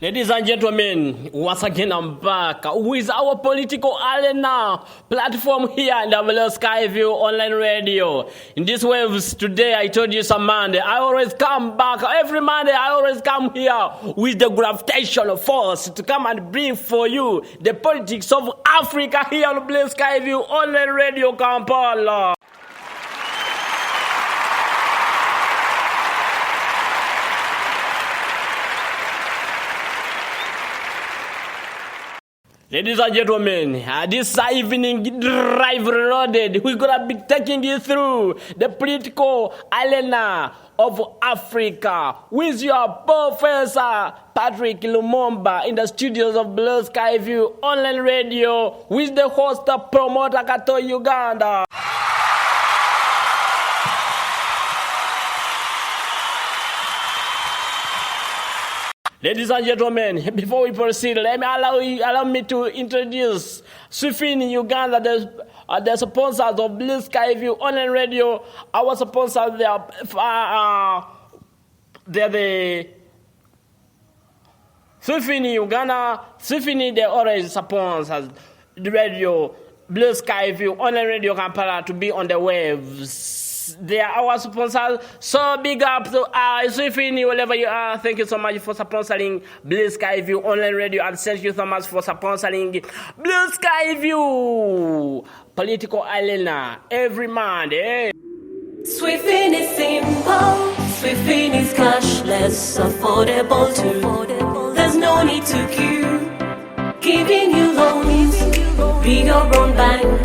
Ladies and gentlemen, once again I'm back with our political arena platform here in the Skyview online radio. In these waves today, I told you some Monday, I always come back. Every Monday, I always come here with the gravitational force to come and bring for you the politics of Africa here on the Skyview online radio Kampala. Ladies and gentlemen, this evening drive reloaded, we're gonna be taking you through the political arena of Africa with your Professor Patrick Lumumba in the studios of Blue Skyview online radio with the host Promoter Kato Uganda. Ladies and gentlemen, before we proceed, allow me to introduce Swifin Uganda, the sponsors of Blue Skyview online radio. Our sponsors, they're the Swifin Uganda. Swifin, they always sponsors the radio Blue Skyview online radio Kampala to be on the waves. They are our sponsors, so big up to Swifin, wherever you are. Thank you so much for sponsoring Blue Skyview online radio, and thank you so much for sponsoring Blue Skyview political arena every Monday. Swifin is simple, Swifin is cashless, affordable too. There's no need to queue, giving you loans, be your own bank.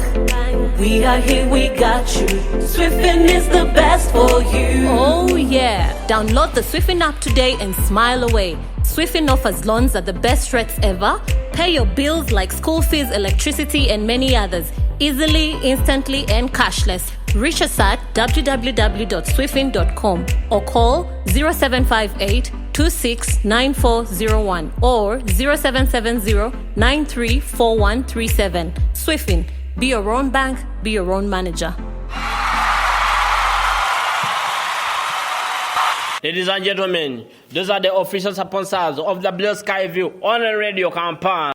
We are here, we got you. Swifin is the best for you. Oh yeah, download the Swifin app today and smile away. Swifin offers loans at the best rates ever. Pay your bills like school fees, electricity and many others easily, instantly and cashless. Reach us at www.swifin.com or call 0758 269401 or 0770 934137. Swifin. Be your own bank, be your own manager. Ladies and gentlemen, those are the official sponsors of the Blue Skyview online radio campaign.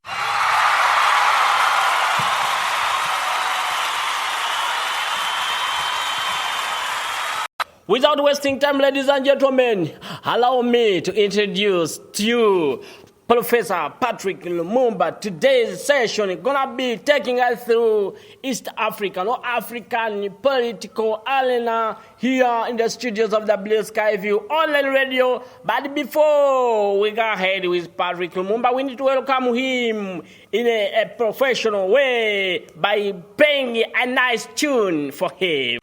Without wasting time, ladies and gentlemen, allow me to introduce to you Professor Patrick Lumumba. Today's session is gonna be taking us through East African or African political arena here in the studios of the Blue Skyview online radio. But before we go ahead with Patrick Lumumba, we need to welcome him in a professional way by playing a nice tune for him.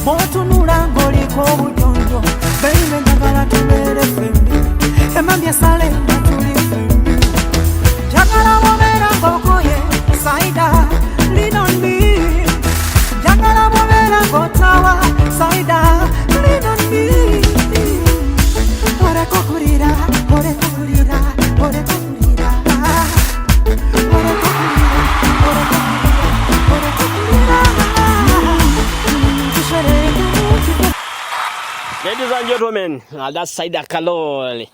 Motunula ngoli ko bujonjo Baby, njagala tubere fembi. Emambye sale tuli fembi. Njagala bobera ngokoye saida lean on me. Njagala bobera ngotawa saida lean on me. Ore kokurira, ore kokurira, ore kokurira. Ore kokurira, ore kokurira, ore kokurira. Ladies and gentlemen, that's Saida Kalol.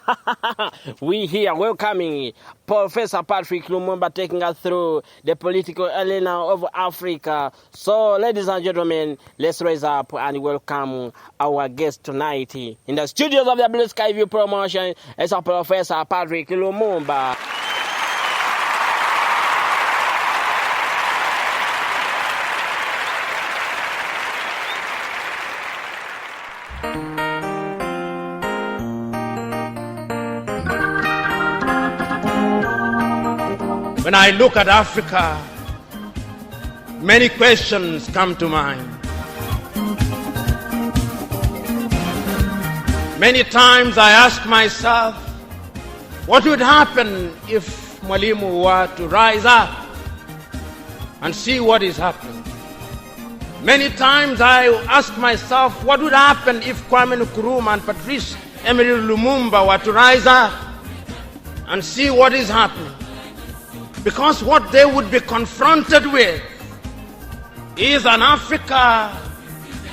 We here welcoming Professor Patrick Lumumba taking us through the political arena of Africa. So, ladies and gentlemen, let's raise up and welcome our guest tonight in the studios of the Blue Sky View Promotion. It's our Professor Patrick Lumumba. When I look at Africa, many questions come to mind. Many times I ask myself, what would happen if Mwalimu were to rise up and see what is happening? Many times I ask myself, what would happen if Kwame Nkrumah and Patrice Emery Lumumba were to rise up and see what is happening? Because what they would be confronted with is an Africa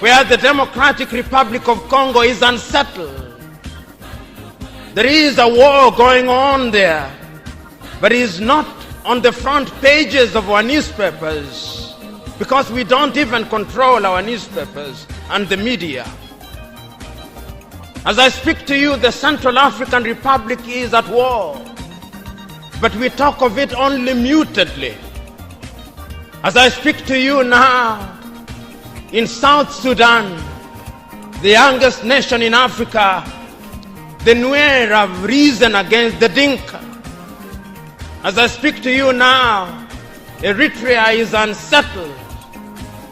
where the Democratic Republic of Congo is unsettled. There is a war going on there, but it is not on the front pages of our newspapers because we don't even control our newspapers and the media. As I speak to you, the Central African Republic is at war, but we talk of it only mutedly. As I speak to you now, in South Sudan, the youngest nation in Africa, the Nuer have risen against the Dinka. As I speak to you now, Eritrea is unsettled.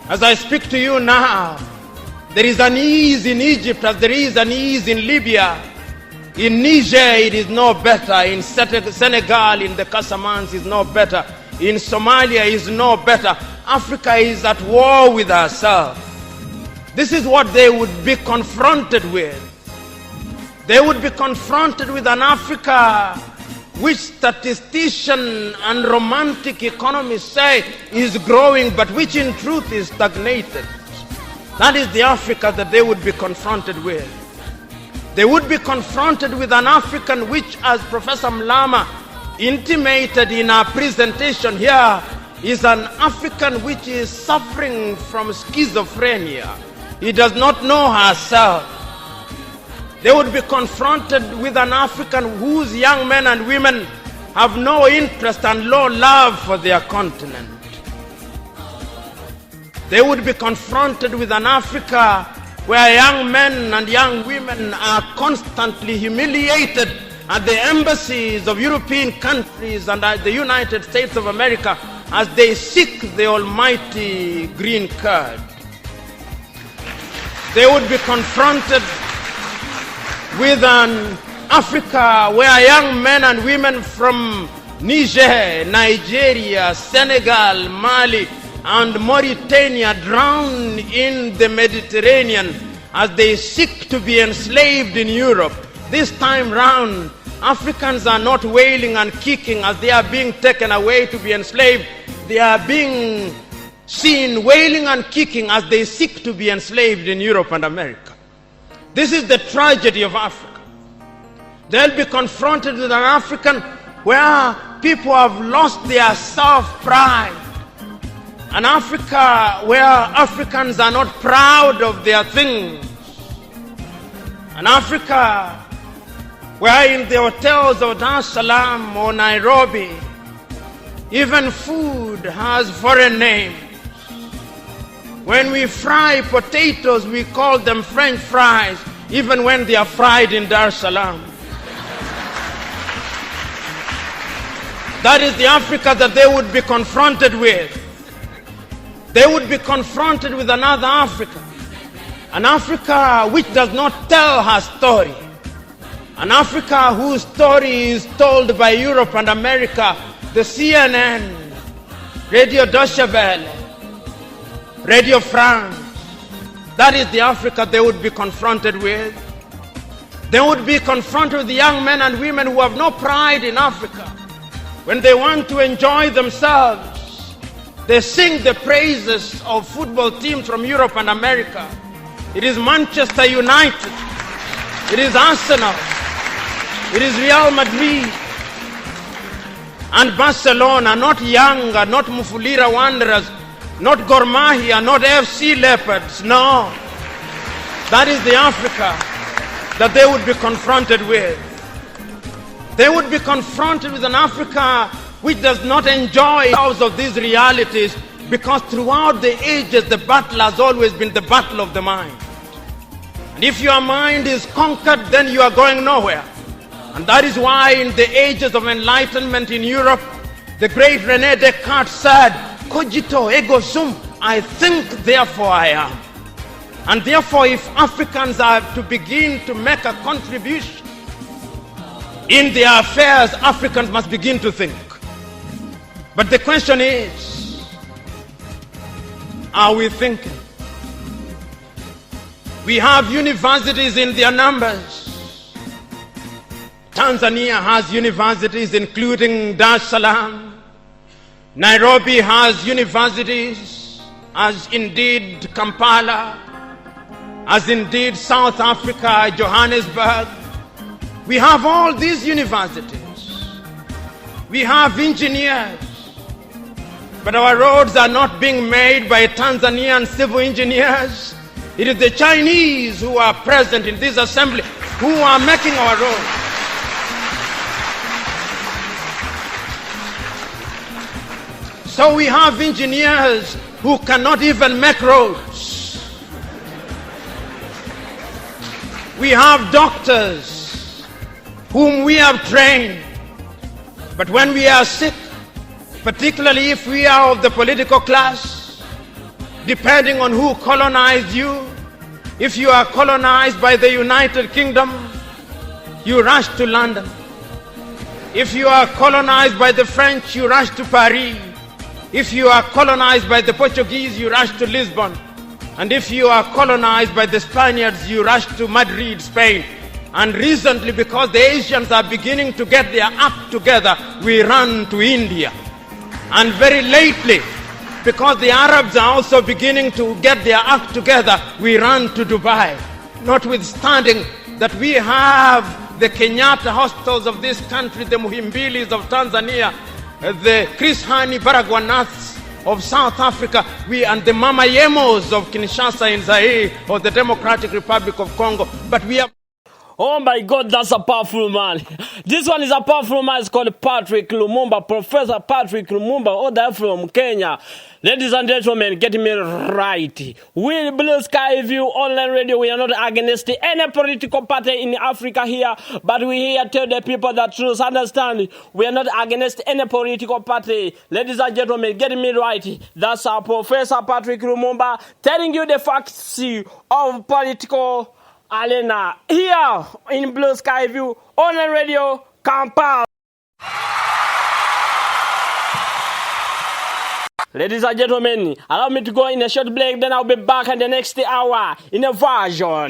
As I speak to you now, there is an ease in Egypt as there is an ease in Libya. In Niger, it is no better. In Senegal, in the Casamance, is no better. In Somalia, is no better. Africa is at war with herself. This is what they would be confronted with. They would be confronted with an Africa which statisticians and romantic economists say is growing, but which in truth is stagnated. That is the Africa that they would be confronted with. They would be confronted with an African which, as Professor Mlama intimated in our presentation here, is an African which is suffering from schizophrenia. He does not know herself. They would be confronted with an African whose young men and women have no interest and low love for their continent. They would be confronted with an Africa where young men and young women are constantly humiliated at the embassies of European countries and at the United States of America as they seek the almighty green card. They would be confronted with an Africa where young men and women from Niger, Nigeria, Senegal, Mali, and Mauritania drown in the Mediterranean as they seek to be enslaved in Europe. This time round, Africans are not wailing and kicking as they are being taken away to be enslaved. They are being seen wailing and kicking as they seek to be enslaved in Europe and America. This is the tragedy of Africa. They'll be confronted with an African where people have lost their self-pride. An Africa where Africans are not proud of their things. An Africa where in the hotels of Dar es Salaam or Nairobi, even food has foreign names. When we fry potatoes, we call them French fries, even when they are fried in Dar es Salaam. That is the Africa that they would be confronted with. They would be confronted with another Africa An Africa which does not tell her story. An Africa whose story is told by Europe and America, the CNN, Radio Deutsche Welle, Radio France. That is the Africa they would be confronted with. They would be confronted with the young men and women who have no pride in Africa. When they want to enjoy themselves, they sing the praises of football teams from Europe and America. It is Manchester United. It is Arsenal. It is Real Madrid and Barcelona, not Yanga, not Mufulira Wanderers, not Gor Mahia, not FC Leopards. No. That is the Africa that they would be confronted with. They would be confronted with an Africa which does not enjoy all of these realities, because throughout the ages the battle has always been the battle of the mind. And if your mind is conquered, then you are going nowhere. And that is why in the ages of enlightenment in Europe, the great René Descartes said, cogito ergo sum, I think therefore I am. And therefore, if Africans are to begin to make a contribution in their affairs, Africans must begin to think. But the question is, are we thinking? We have universities in their numbers. Tanzania has universities including Dar es Salaam. Nairobi has universities, as indeed Kampala, as indeed South Africa, Johannesburg. We have all these universities. We have engineers. But our roads are not being made by Tanzanian civil engineers. It is the Chinese who are present in this assembly who are making our roads. So we have engineers who cannot even make roads. We have doctors whom we have trained. But when we are sick, particularly if we are of the political class, depending on who colonized you, if you are colonized by the United Kingdom, you rush to London. If you are colonized by the French, you rush to Paris. If you are colonized by the Portuguese, you rush to Lisbon. And if you are colonized by the Spaniards, you rush to Madrid, Spain. And recently, because the Asians are beginning to get their act together, we run to India. And very lately, because the Arabs are also beginning to get their act together, we run to Dubai. Notwithstanding that we have the Kenyatta hospitals of this country, the Muhimbilis of Tanzania, the Chris Hani Baragwanaths of South Africa, and the Mama Yemos of Kinshasa in Zaire, or the Democratic Republic of Congo. But we are... Oh my God, that's a powerful man. This one is a powerful man. It's called Patrick Lumumba, Professor Patrick Lumumba, all that from Kenya. Ladies and gentlemen, get me right. We Blue Sky View Online Radio, we are not against any political party in Africa here, but we here tell the people the truth. Understand, we are not against any political party. Ladies and gentlemen, get me right. That's our Professor Patrick Lumumba telling you the facts of political Arlena here in Blue Sky View Online Radio, Kampala. Ladies and gentlemen, allow me to go in a short break, then I'll be back in the next hour in a version.